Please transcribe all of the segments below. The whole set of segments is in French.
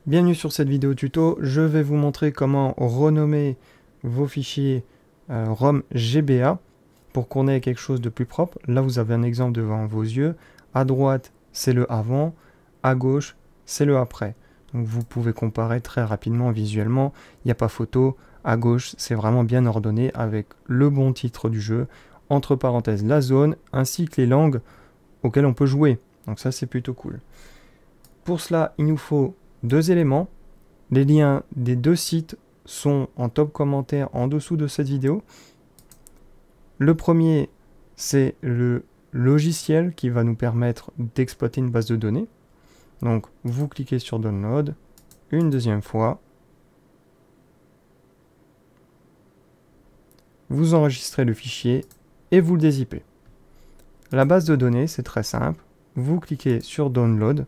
Bienvenue sur cette vidéo tuto, je vais vous montrer comment renommer vos fichiers ROM GBA pour qu'on ait quelque chose de plus propre. Là vous avez un exemple devant vos yeux, à droite c'est le avant, à gauche c'est le après. Donc vous pouvez comparer très rapidement visuellement, il n'y a pas photo, à gauche c'est vraiment bien ordonné avec le bon titre du jeu, entre parenthèses la zone ainsi que les langues auxquelles on peut jouer. Donc ça c'est plutôt cool. Pour cela il nous faut deux éléments. Les liens des deux sites sont en top commentaire en dessous de cette vidéo. Le premier, c'est le logiciel qui va nous permettre d'exploiter une base de données. Donc, vous cliquez sur Download une deuxième fois. Vous enregistrez le fichier et vous le dézippez. La base de données, c'est très simple. Vous cliquez sur Download.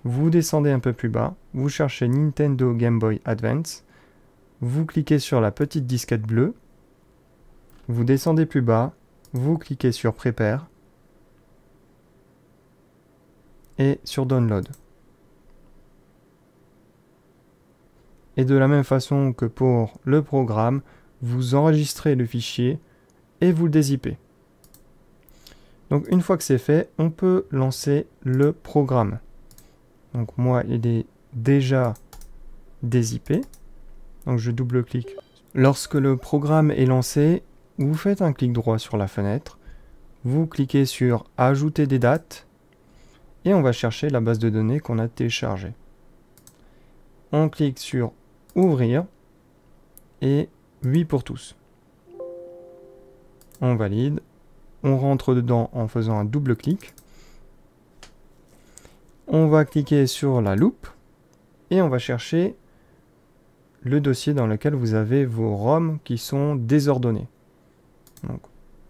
Vous descendez un peu plus bas, vous cherchez Nintendo Game Boy Advance, vous cliquez sur la petite disquette bleue, vous descendez plus bas, vous cliquez sur Prepare et sur Download. Et de la même façon que pour le programme, vous enregistrez le fichier et vous le dézippez. Donc une fois que c'est fait, on peut lancer le programme. Donc moi, il est déjà dézippé. Donc je double-clique. Lorsque le programme est lancé, vous faites un clic droit sur la fenêtre. Vous cliquez sur Ajouter des dates. Et on va chercher la base de données qu'on a téléchargée. On clique sur Ouvrir. Et oui pour tous. On valide. On rentre dedans en faisant un double clic. On va cliquer sur la loupe et on va chercher le dossier dans lequel vous avez vos ROM qui sont désordonnés. Donc,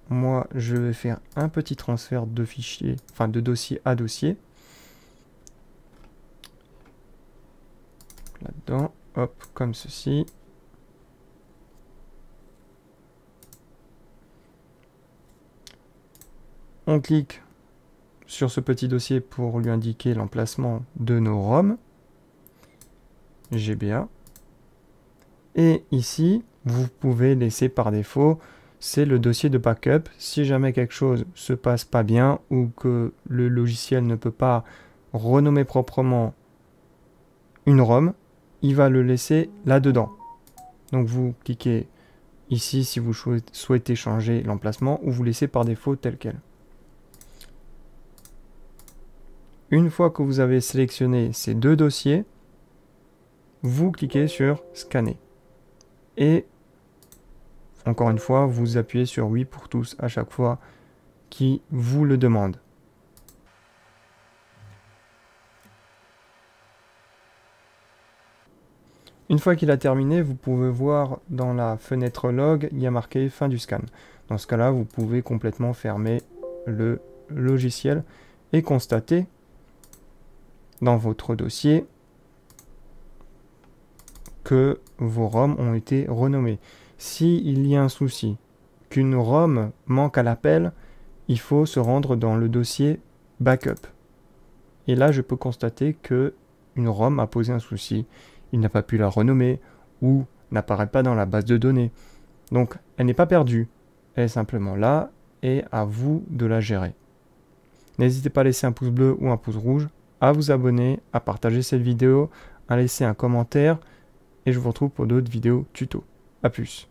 moi, je vais faire un petit transfert de fichier, enfin de dossier à dossier. Là-dedans, hop, comme ceci. On clique sur ce petit dossier pour lui indiquer l'emplacement de nos ROM GBA. Et ici, vous pouvez laisser par défaut, c'est le dossier de backup. Si jamais quelque chose se passe pas bien ou que le logiciel ne peut pas renommer proprement une ROM, il va le laisser là-dedans. Donc vous cliquez ici si vous souhaitez changer l'emplacement ou vous laissez par défaut tel quel. Une fois que vous avez sélectionné ces deux dossiers, vous cliquez sur Scanner. Et encore une fois, vous appuyez sur Oui pour tous à chaque fois qui vous le demande. Une fois qu'il a terminé, vous pouvez voir dans la fenêtre log, il y a marqué fin du scan. Dans ce cas-là, vous pouvez complètement fermer le logiciel et constater dans votre dossier que vos ROM ont été renommés. S'il y a un souci, qu'une ROM manque à l'appel, il faut se rendre dans le dossier backup. Et là, je peux constater que une ROM a posé un souci. Il n'a pas pu la renommer ou n'apparaît pas dans la base de données. Donc, elle n'est pas perdue. Elle est simplement là et à vous de la gérer. N'hésitez pas à laisser un pouce bleu ou un pouce rouge, à vous abonner, à partager cette vidéo, à laisser un commentaire et je vous retrouve pour d'autres vidéos tuto. A plus.